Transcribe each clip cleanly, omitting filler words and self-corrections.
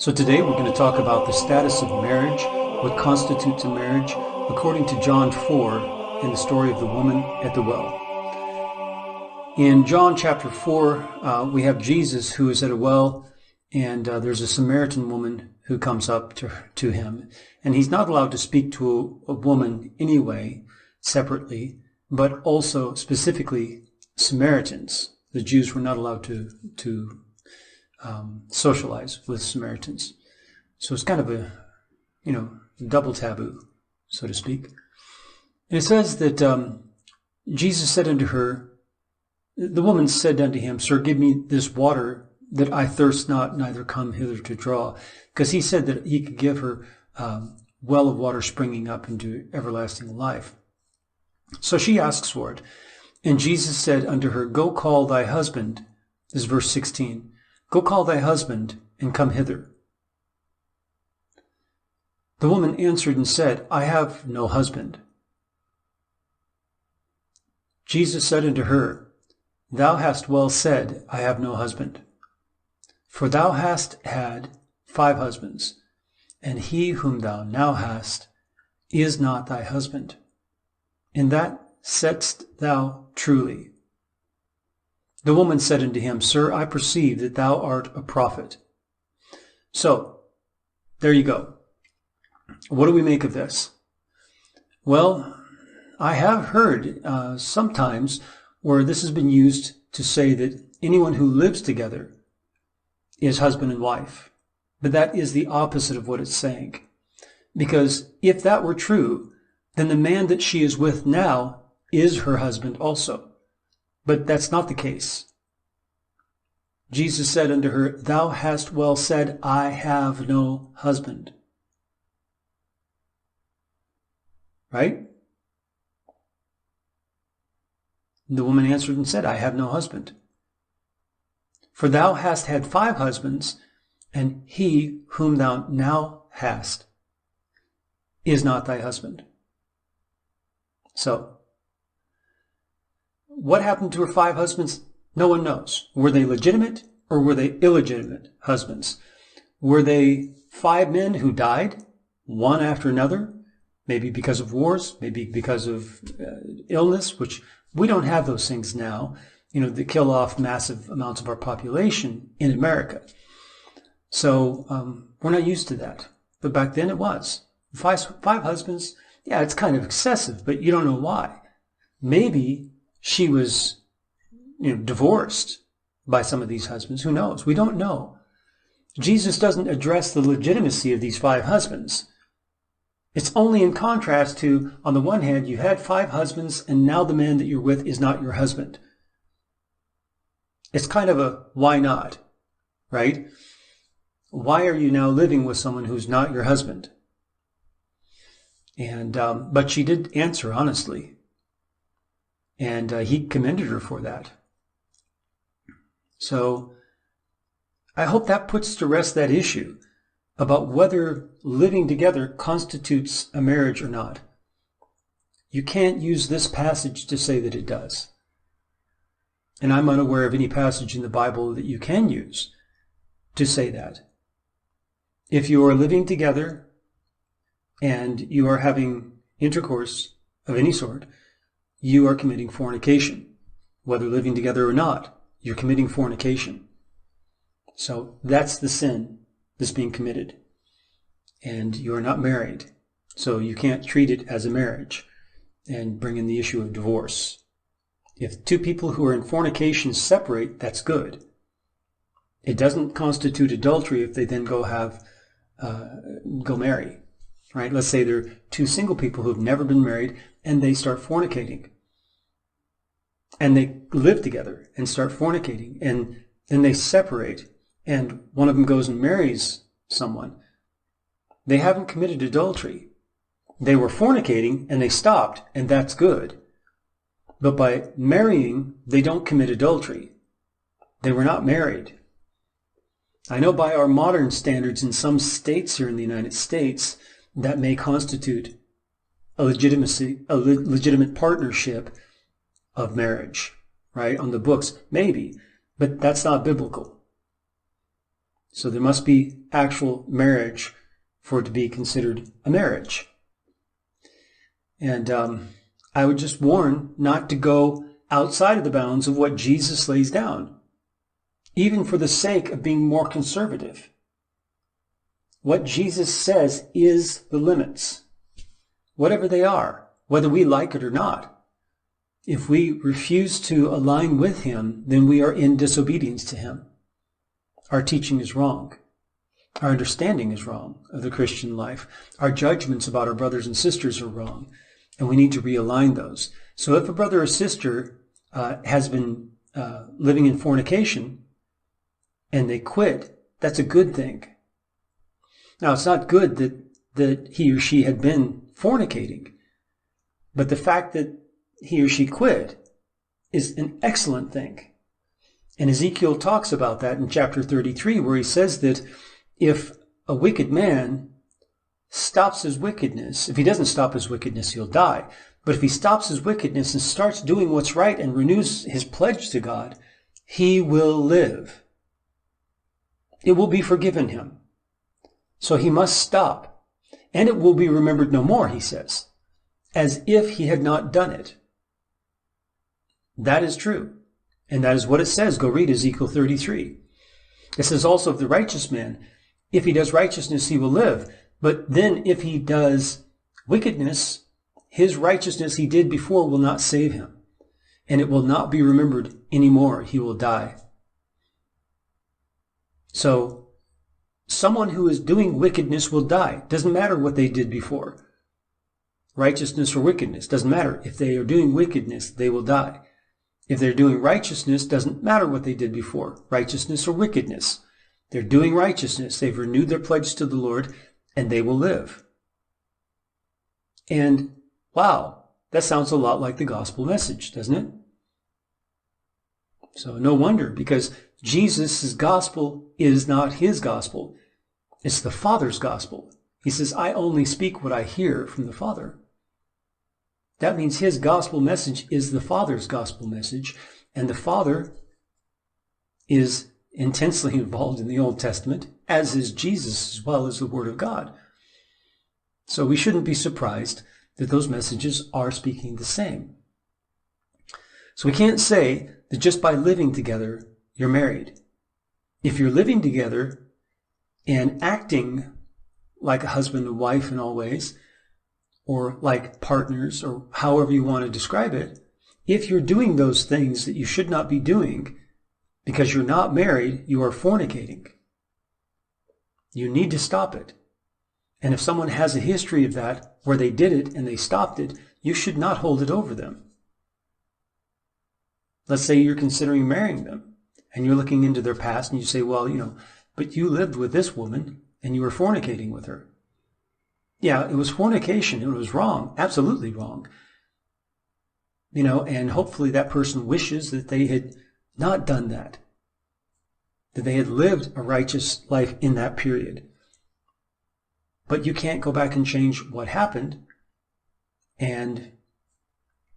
So today we're going to talk about the status of marriage, what constitutes a marriage, according to John 4 in the story of the woman at the well. In John chapter 4, we have Jesus who is at a well, and there's a Samaritan woman who comes up to him. And he's not allowed to speak to a woman anyway, separately, but also specifically Samaritans. The Jews were not allowed to socialize with Samaritans. So it's kind of a, double taboo, so to speak. And it says that Jesus said unto her, the woman said unto him, Sir, give me this water that I thirst not, neither come hither to draw. Because he said that he could give her well of water springing up into everlasting life. So she asks for it. And Jesus said unto her, Go call thy husband. This is verse 16. Go call thy husband and come hither. The woman answered and said, I have no husband. Jesus said unto her, Thou hast well said, I have no husband. For thou hast had 5 husbands, and he whom thou now hast is not thy husband. In that saidst thou truly. The woman said unto him, Sir, I perceive that thou art a prophet. So, there you go. What do we make of this? Well, I have heard sometimes where this has been used to say that anyone who lives together is husband and wife. But that is the opposite of what it's saying. Because if that were true, then the man that she is with now is her husband also. But that's not the case. Jesus said unto her, Thou hast well said, I have no husband. Right? The woman answered and said, I have no husband. For thou hast had 5 husbands, and he whom thou now hast is not thy husband. So, what happened to her 5 husbands? No one knows. Were they legitimate or were they illegitimate husbands? Were they 5 men who died, one after another? Maybe because of wars, maybe because of illness, which we don't have those things now, that kill off massive amounts of our population in America. So we're not used to that. But back then it was. 5 husbands, yeah, it's kind of excessive, but you don't know why. Maybe she was, divorced by some of these husbands. Who knows? We don't know. Jesus doesn't address the legitimacy of these 5 husbands. It's only in contrast to, on the one hand, you had 5 husbands, and now the man that you're with is not your husband. It's kind of a why not, right? Why are you now living with someone who's not your husband? And but she did answer honestly. And he commended her for that. So I hope that puts to rest that issue about whether living together constitutes a marriage or not. You can't use this passage to say that it does. And I'm unaware of any passage in the Bible that you can use to say that. If you are living together and you are having intercourse of any sort, you are committing fornication. Whether living together or not, you're committing fornication. So that's the sin that's being committed. And you are not married. So you can't treat it as a marriage and bring in the issue of divorce. If 2 people who are in fornication separate, that's good. It doesn't constitute adultery if they then go marry. Right? Let's say they're 2 single people who have never been married and they start fornicating. And they live together and start fornicating. And then they separate. And one of them goes and marries someone. They haven't committed adultery. They were fornicating and they stopped, and that's good. But by marrying, they don't commit adultery. They were not married. I know by our modern standards in some states here in the United States, that may constitute a legitimate partnership of marriage, right? On the books, maybe, but that's not biblical. So there must be actual marriage for it to be considered a marriage. And I would just warn not to go outside of the bounds of what Jesus lays down, even for the sake of being more conservative. What Jesus says is the limits, whatever they are, whether we like it or not. If we refuse to align with him, then we are in disobedience to him. Our teaching is wrong. Our understanding is wrong of the Christian life. Our judgments about our brothers and sisters are wrong, and we need to realign those. So if a brother or sister has been living in fornication and they quit, that's a good thing. Now, it's not good that he or she had been fornicating, but the fact that he or she quit is an excellent thing. And Ezekiel talks about that in chapter 33, where he says that if a wicked man stops his wickedness, if he doesn't stop his wickedness, he'll die. But if he stops his wickedness and starts doing what's right and renews his pledge to God, he will live. It will be forgiven him. So he must stop. And it will be remembered no more, he says, as if he had not done it. That is true. And that is what it says. Go read Ezekiel 33. It says also of the righteous man, if he does righteousness, he will live. But then if he does wickedness, his righteousness he did before will not save him. And it will not be remembered anymore. He will die. So someone who is doing wickedness will die. Doesn't matter what they did before. Righteousness or wickedness. Doesn't matter. If they are doing wickedness, they will die. If they're doing righteousness, doesn't matter what they did before. Righteousness or wickedness. They're doing righteousness. They've renewed their pledge to the Lord, and they will live. And wow, that sounds a lot like the gospel message, doesn't it? So no wonder, because Jesus' gospel is not his gospel. It's the Father's gospel. He says, I only speak what I hear from the Father. That means his gospel message is the Father's gospel message, and the Father is intensely involved in the Old Testament, as is Jesus, as well as the Word of God. So we shouldn't be surprised that those messages are speaking the same. So we can't say that just by living together, you're married. If you're living together and acting like a husband and wife in all ways, or like partners, or however you want to describe it, if you're doing those things that you should not be doing because you're not married, you are fornicating. You need to stop it. And if someone has a history of that, where they did it and they stopped it, you should not hold it over them. Let's say you're considering marrying them, and you're looking into their past, and you say, well, but you lived with this woman, and you were fornicating with her. Yeah, it was fornication. It was wrong. Absolutely wrong. And hopefully that person wishes that they had not done that they had lived a righteous life in that period. But you can't go back and change what happened. And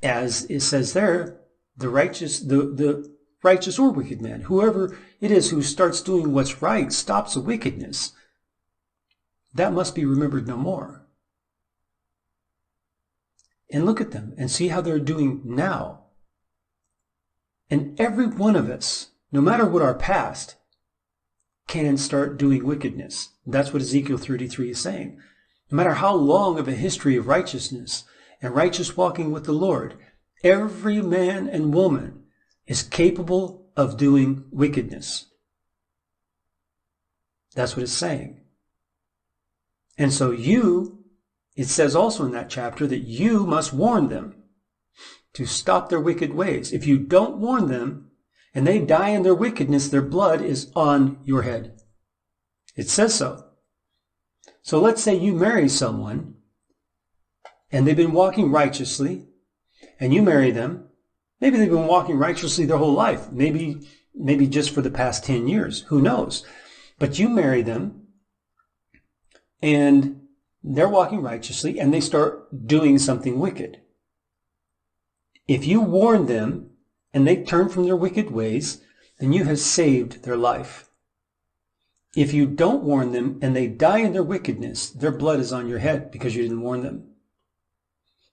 as it says there, the righteous or wicked man, whoever it is who starts doing what's right, stops the wickedness, that must be remembered no more. And look at them and see how they're doing now. And every one of us, no matter what our past, can start doing wickedness. That's what Ezekiel 33 is saying. No matter how long of a history of righteousness and righteous walking with the Lord, every man and woman is capable of doing wickedness. That's what it's saying. And so it says also in that chapter that you must warn them to stop their wicked ways. If you don't warn them and they die in their wickedness, their blood is on your head. It says so. So let's say you marry someone and they've been walking righteously, and you marry them. Maybe they've been walking righteously their whole life. Maybe just for the past 10 years. Who knows? But you marry them and they're walking righteously and they start doing something wicked. If you warn them and they turn from their wicked ways, then you have saved their life. If you don't warn them and they die in their wickedness, their blood is on your head because you didn't warn them.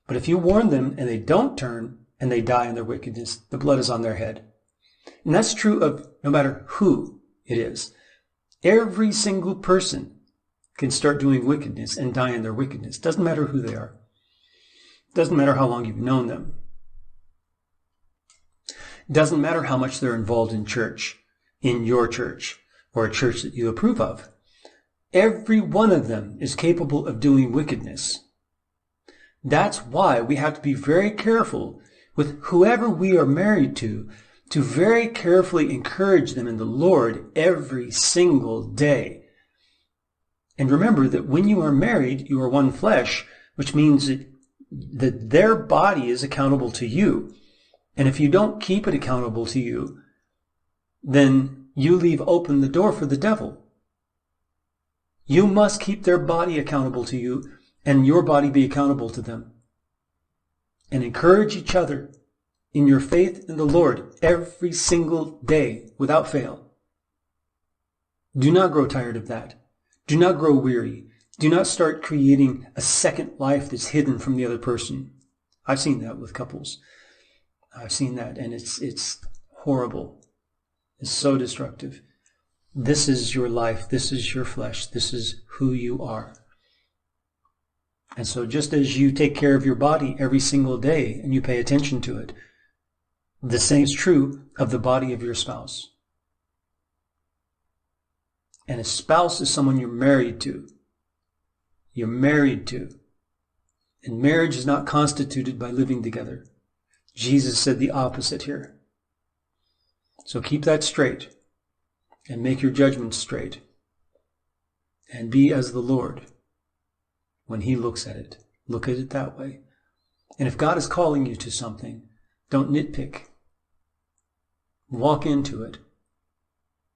But if you warn them and they don't turn and they die in their wickedness, the blood is on their head. And that's true of no matter who it is. Every single person can start doing wickedness and die in their wickedness. Doesn't matter who they are. Doesn't matter how long you've known them. Doesn't matter how much they're involved in church, in your church, or a church that you approve of. Every one of them is capable of doing wickedness. That's why we have to be very careful with whoever we are married to very carefully encourage them in the Lord every single day. And remember that when you are married, you are one flesh, which means that their body is accountable to you. And if you don't keep it accountable to you, then you leave open the door for the devil. You must keep their body accountable to you and your body be accountable to them. And encourage each other in your faith in the Lord every single day without fail. Do not grow tired of that. Do not grow weary. Do not start creating a second life that's hidden from the other person. I've seen that with couples. I've seen that, and it's horrible. It's so destructive. This is your life. This is your flesh. This is who you are. And so just as you take care of your body every single day and you pay attention to it, the same is true of the body of your spouse. And a spouse is someone you're married to. You're married to. And marriage is not constituted by living together. Jesus said the opposite here. So keep that straight and make your judgments straight. And be as the Lord when He looks at it. Look at it that way. And if God is calling you to something, don't nitpick. Walk into it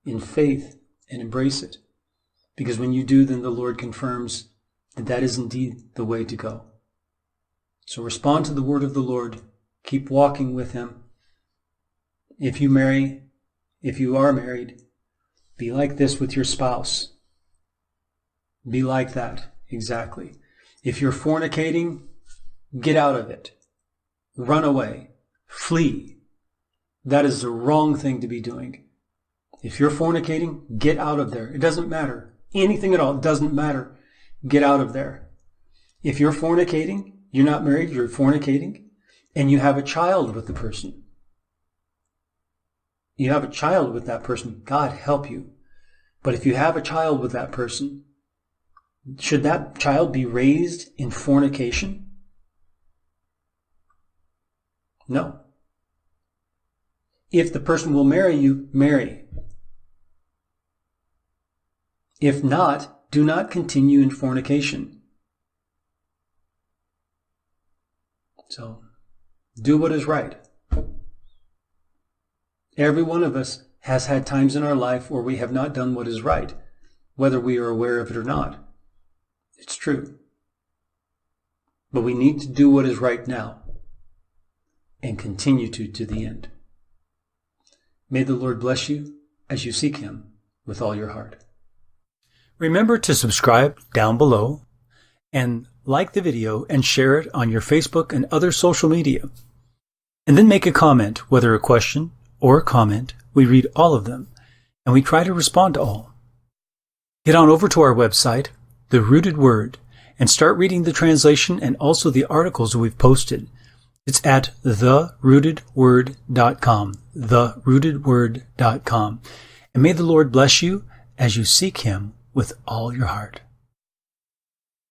in faith and embrace it. Because when you do, then the Lord confirms that that is indeed the way to go. So respond to the word of the Lord. Keep walking with Him. If you are married, be like this with your spouse. Be like that, exactly. If you're fornicating, get out of it. Run away. Flee. That is the wrong thing to be doing. If you're fornicating, get out of there. It doesn't matter. Anything at all, it doesn't matter. Get out of there. If you're fornicating, you're not married, you're fornicating, and you have a child with the person. You have a child with that person. God help you. But if you have a child with that person, should that child be raised in fornication? No. If the person will marry you, marry. If not, do not continue in fornication. So, do what is right. Every one of us has had times in our life where we have not done what is right, whether we are aware of it or not. It's true. But we need to do what is right now and continue to the end. May the Lord bless you as you seek Him with all your heart. Remember to subscribe down below and like the video and share it on your Facebook and other social media. And then make a comment, whether a question or a comment. We read all of them and we try to respond to all. Get on over to our website, The Rooted Word, and start reading the translation and also the articles we've posted. It's at therootedword.com, therootedword.com. And may the Lord bless you as you seek Him with all your heart.